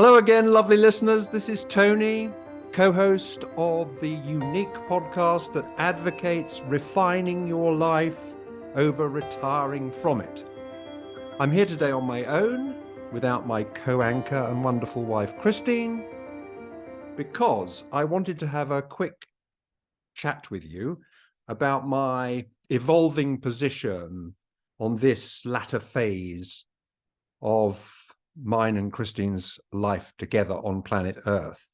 Hello again, lovely listeners. This is Tony, co-host of the unique podcast that advocates refining your life over retiring from it. I'm here today on my own, without my co-anchor and wonderful wife, Christine, because I wanted to have a quick chat with you about my evolving position on this latter phase of mine and Christine's life together on planet Earth.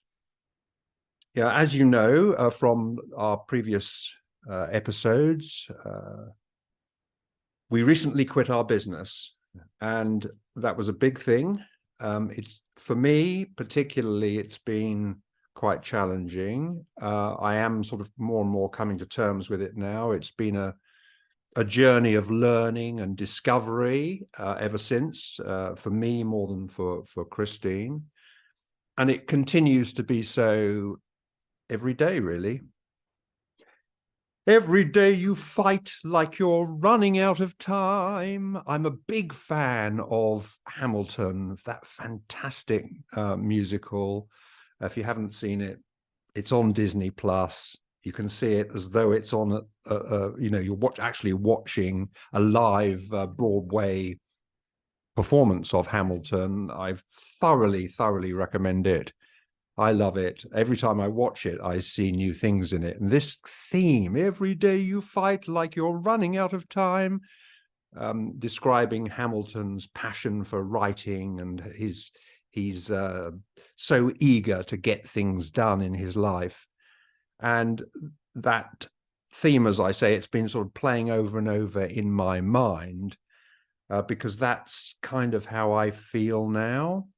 Yeah, as you know from our previous episodes, we recently quit our business, and that was a big thing. It's for me particularly, it's been quite challenging. I am sort of more and more coming to terms with it now. It's been a journey of learning and discovery ever since, for me more than for Christine. And it continues to be so every day, really. Every day you fight like you're running out of time. I'm a big fan of Hamilton, that fantastic musical. If you haven't seen it, it's on Disney Plus. You can see it as though it's on you're actually watching a live Broadway performance of Hamilton. I thoroughly recommend it. I love it. Every time I watch it, I see new things in it. And this theme, every day you fight like you're running out of time, describing Hamilton's passion for writing, and he's so eager to get things done in his life. And that theme, as I say, it's been sort of playing over and over in my mind, because that's kind of how I feel now.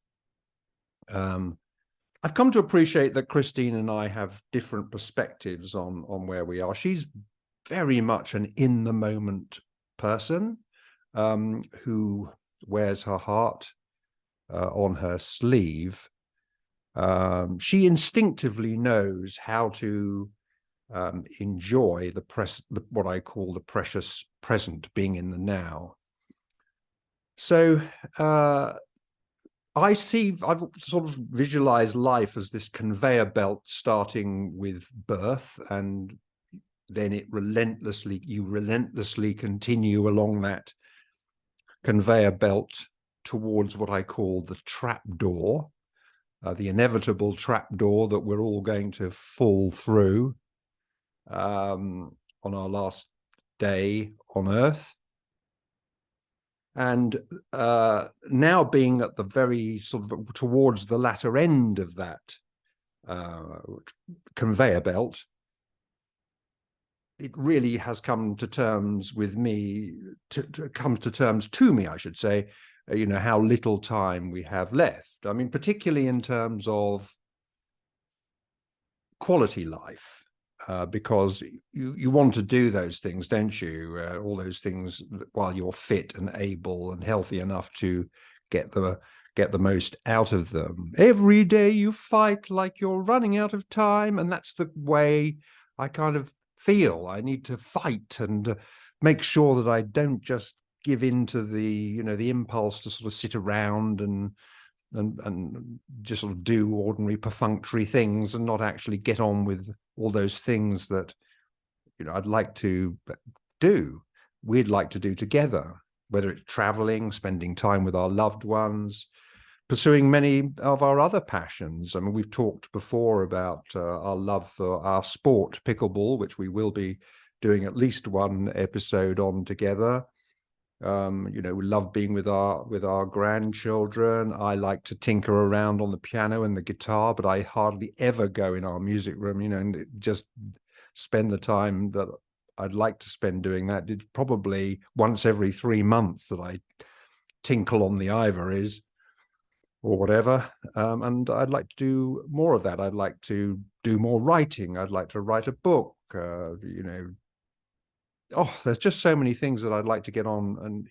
I've come to appreciate that Christine and I have different perspectives on where we are. She's very much an in-the-moment person, who wears her heart on her sleeve. She instinctively knows how to enjoy what I call the precious present, being in the now. So I've sort of visualized life as this conveyor belt starting with birth, and then you relentlessly continue along that conveyor belt towards what I call the trap door, the inevitable trap door that we're all going to fall through on our last day on Earth. And now being at the very sort of towards the latter end of that conveyor belt, it really has come to terms with me, to me, I should say, how little time we have left. I mean, particularly in terms of quality life. Because you want to do those things, don't you? All those things while you're fit and able and healthy enough to get the most out of them. Every day you fight like you're running out of time, and that's the way I kind of feel. I need to fight and make sure that I don't just give in to the impulse to sort of sit around and just sort of do ordinary perfunctory things and not actually get on with all those things that I'd like to do, we'd like to do together, whether it's traveling, spending time with our loved ones, pursuing many of our other passions. I mean, we've talked before about our love for our sport, pickleball, which we will be doing at least one episode on together. We love being with our grandchildren. I like to tinker around on the piano and the guitar, but I hardly ever go in our music room, and just spend the time that I'd like to spend doing that. It's probably once every 3 months that I tinkle on the ivories or whatever. And I'd like to do more of that. I'd like to do more writing. I'd like to write a book, there's just so many things that I'd like to get on. And,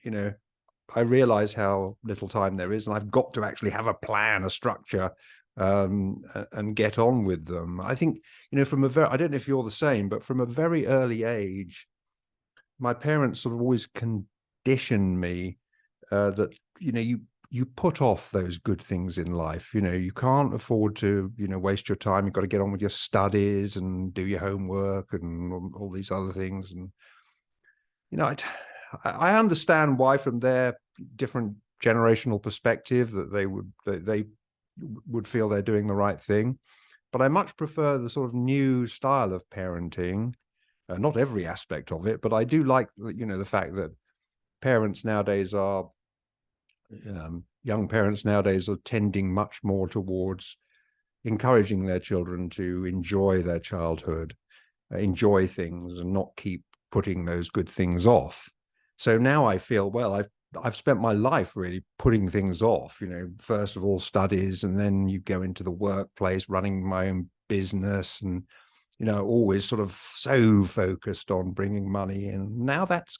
I realize how little time there is, and I've got to actually have a plan, a structure, and get on with them. I think, I don't know if you're the same, but from a very early age, my parents sort of always conditioned me that, you you put off those good things in life. You can't afford to waste your time. You've got to get on with your studies and do your homework and all these other things. And I understand why, from their different generational perspective, that they would feel they're doing the right thing. But I much prefer the sort of new style of parenting. Not every aspect of it, but I do like the fact that parents nowadays are young parents nowadays are tending much more towards encouraging their children to enjoy their childhood, enjoy things, and not keep putting those good things off. So now I feel, well, I've spent my life really putting things off, first of all studies, and then you go into the workplace, running my own business, and always sort of so focused on bringing money in. Now that's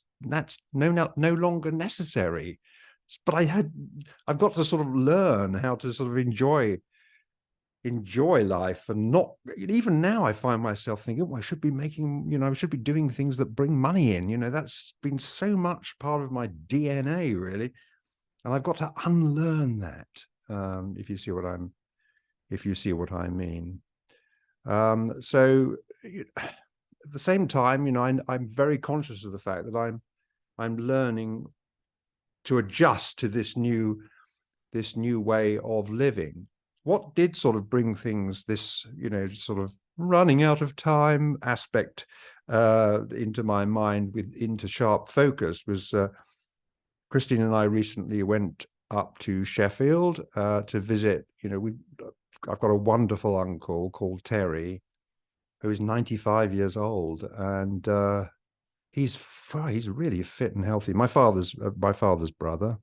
no longer necessary. But I've got to sort of learn how to sort of enjoy life, and not even now I find myself thinking, well, I should be I should be doing things that bring money in. That's been so much part of my DNA, really, and I've got to unlearn that. If you see what I mean. So at the same time, I'm very conscious of the fact that I'm learning to adjust to this new way of living. What did sort of bring things, this sort of running out of time aspect into my mind, into sharp focus, was Christine and I recently went up to Sheffield to visit. I've got a wonderful uncle called Terry, who is 95 years old, and he's really fit and healthy. My father's brother,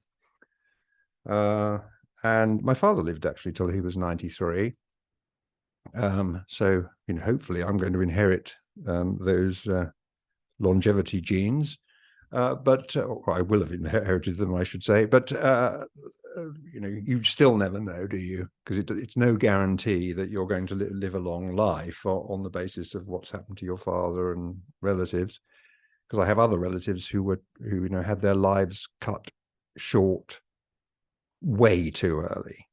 and my father lived actually till he was 93. So hopefully I'm going to inherit those longevity genes, but I will have inherited them, I should say. But you still never know, do you? Because it's no guarantee that you're going to live a long life on the basis of what's happened to your father and relatives. Because I have other relatives who had their lives cut short way too early.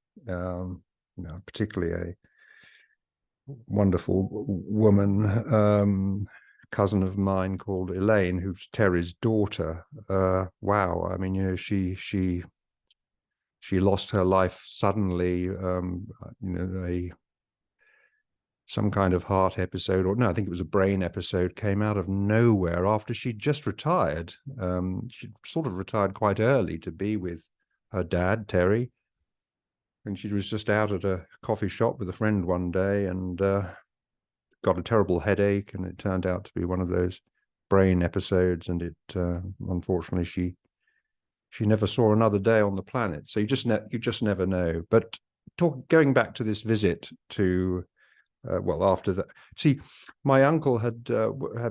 Particularly a wonderful woman, cousin of mine called Elaine, who's Terry's daughter. Wow, I mean, she lost her life suddenly. Some kind of heart episode, or no, I think it was a brain episode, came out of nowhere after she'd just retired. She'd sort of retired quite early to be with her dad, Terry. And she was just out at a coffee shop with a friend one day and got a terrible headache. And it turned out to be one of those brain episodes. And it, unfortunately, she never saw another day on the planet. So you just never know. But going back to this visit to, after that, see, my uncle had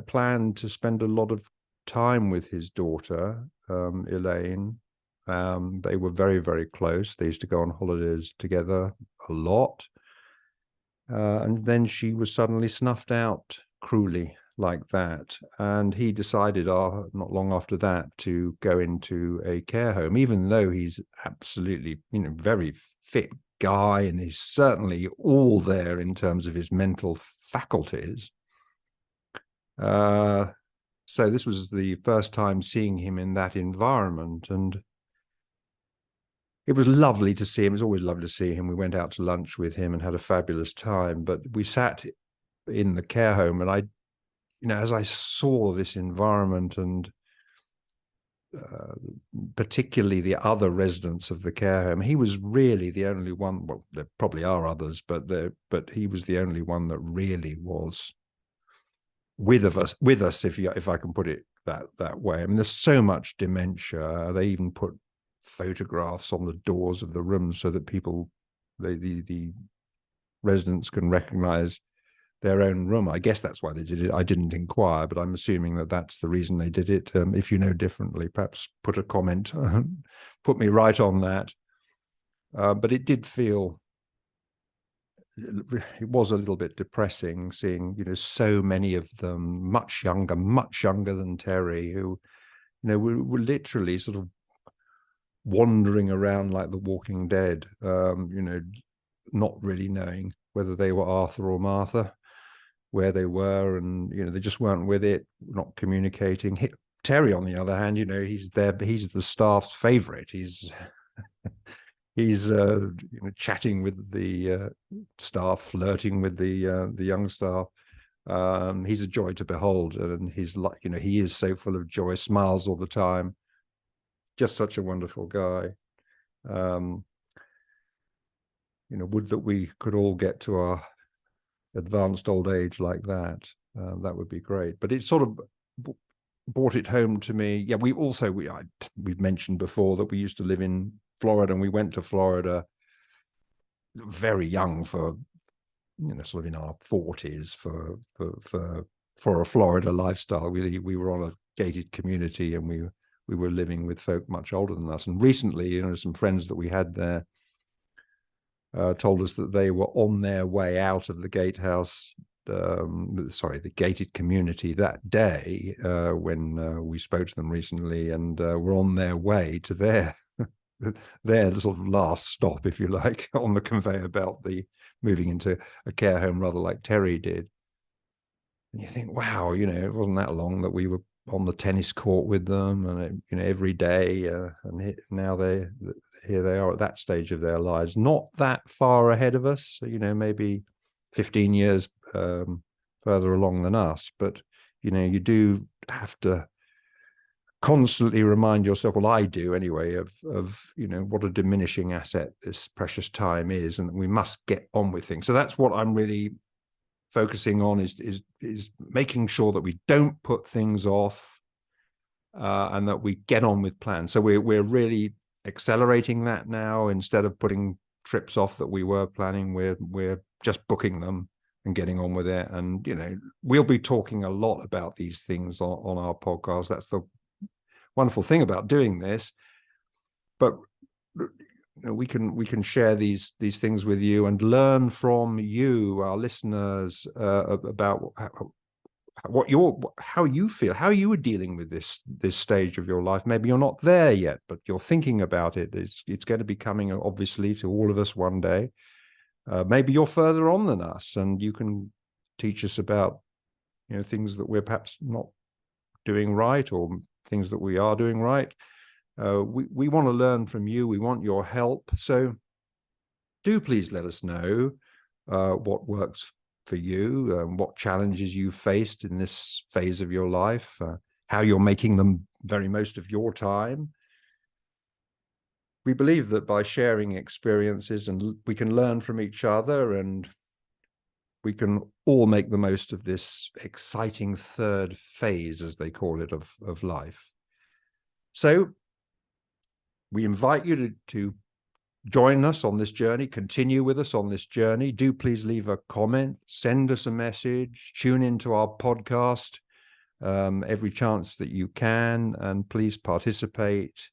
planned to spend a lot of time with his daughter, Elaine. They were very, very close. They used to go on holidays together a lot. And then she was suddenly snuffed out cruelly like that. And he decided not long after that to go into a care home, even though he's absolutely, very fit guy, and he's certainly all there in terms of his mental faculties. So this was the first time seeing him in that environment, and it was lovely to see him. It was always lovely to see him. We went out to lunch with him and had a fabulous time. But we sat in the care home, and I, as I saw this environment, and particularly the other residents of the care home, he was really the only one. Well, there probably are others, but he was the only one that really was with us, if I can put it that way. I mean, there's so much dementia. They even put photographs on the doors of the rooms so that the residents can recognize their own room. I guess that's why they did it. I didn't inquire, but I'm assuming that that's the reason they did it. If you know differently, perhaps put a comment, put me right on that. But it did feel, it was a little bit depressing seeing, so many of them much younger than Terry, who, were literally sort of wandering around like the Walking Dead, not really knowing whether they were Arthur or Martha, where they were, and they just weren't with it, not communicating. Terry, on the other hand, he's there, he's the staff's favorite. He's chatting with the staff, flirting with the young staff. He's a joy to behold, and he's like, he is so full of joy, smiles all the time. Just such a wonderful guy. Would that we could all get to our advanced old age like that. That would be great. But it sort of brought it home to me. Yeah, we've mentioned before that we used to live in Florida, and we went to Florida very young, for sort of in our 40s, for a Florida lifestyle. We were on a gated community, and we were living with folk much older than us. And recently, some friends that we had there told us that they were on their way out of the gatehouse, the gated community that day when we spoke to them recently, and were on their way to their sort of last stop, if you like, on the conveyor belt, moving into a care home, rather like Terry did. And you think, wow, it wasn't that long that we were on the tennis court with them, and every day, and now here they are at that stage of their lives, not that far ahead of us, maybe 15 years further along than us. But you do have to constantly remind yourself, well, I do anyway, of what a diminishing asset this precious time is, and we must get on with things. So that's what I'm really focusing on, is making sure that we don't put things off, and that we get on with plans. So we're really accelerating that now. Instead of putting trips off that we were planning, we're just booking them and getting on with it. And we'll be talking a lot about these things on our podcast. That's the wonderful thing about doing this. But we can share these things with you and learn from you, our listeners, about how you feel, how you are dealing with this stage of your life. Maybe you're not there yet, but you're thinking about it. It's going to be coming, obviously, to all of us one day. Maybe you're further on than us, and you can teach us about things that we're perhaps not doing right, or things that we are doing right. We want to learn from you. We want your help. So do please let us know what works for you, what challenges you've faced in this phase of your life, how you're making the very most of your time. We believe that by sharing experiences, and we can learn from each other, and we can all make the most of this exciting third phase, as they call it, of life. So we invite you to join us on this journey, continue with us on this journey. Do please leave a comment, send us a message, tune into our podcast every chance that you can, and please participate.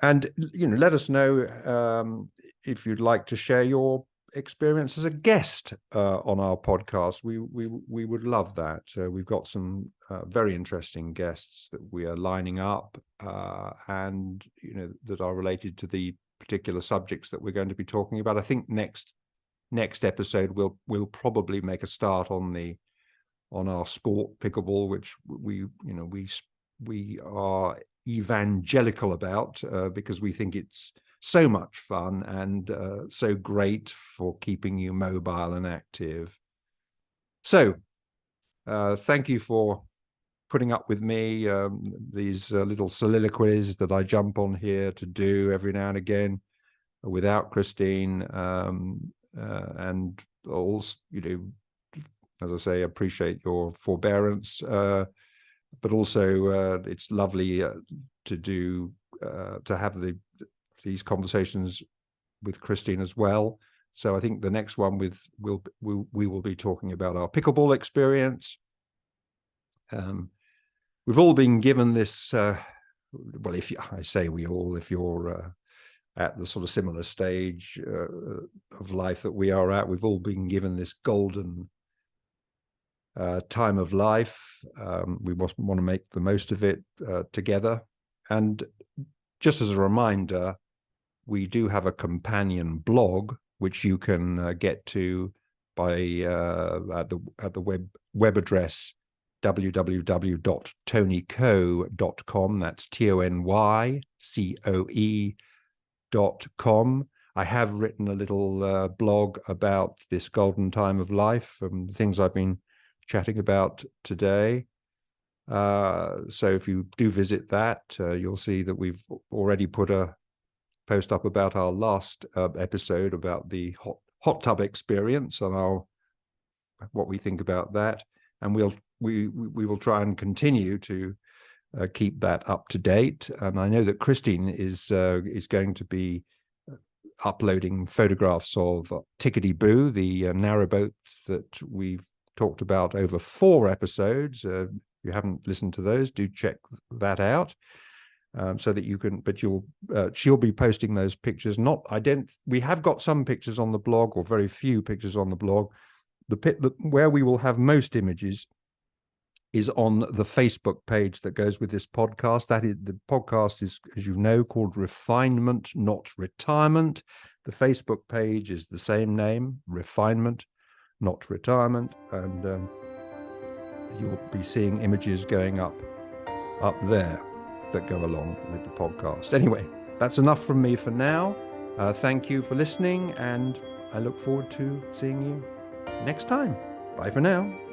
And let us know if you'd like to share your experience as a guest on our podcast. We would love that. We've got some very interesting guests that we are lining up, and that are related to the particular subjects that we're going to be talking about. I think next episode we'll probably make a start on our sport, pickleball, which we are evangelical about, because we think it's so much fun and so great for keeping you mobile and active. So thank you for putting up with me, these little soliloquies that I jump on here to do every now and again without Christine, and also, as I say, appreciate your forbearance, but also it's lovely to have these conversations with Christine as well. So I think the next one we will be talking about our pickleball experience. We've all been given this, well, if you're at the sort of similar stage of life that we are at, we've all been given this golden time of life. We want to make the most of it together. And just as a reminder, we do have a companion blog which you can get to by at the web address www.tonycoe.com. That's TONYCOE.com. I have written a little blog about this golden time of life and things I've been chatting about today. So if you do visit that, you'll see that we've already put a post up about our last episode about the hot tub experience and what we think about that, and we will try and continue to keep that up to date. And I know that Christine is going to be uploading photographs of Tickety Boo, the narrowboat that we've talked about over 4 episodes. If you haven't listened to those, do check that out. So that you can, but she'll be posting those pictures. We have got some pictures on the blog, or very few pictures on the blog. Where we will have most images is on the Facebook page that goes with this podcast. The podcast is, as you know, called Refinement, Not Retirement. The Facebook page is the same name, Refinement, Not Retirement, and you'll be seeing images going up there that go along with the podcast. Anyway, that's enough from me for now. Thank you for listening, and I look forward to seeing you next time. Bye for now.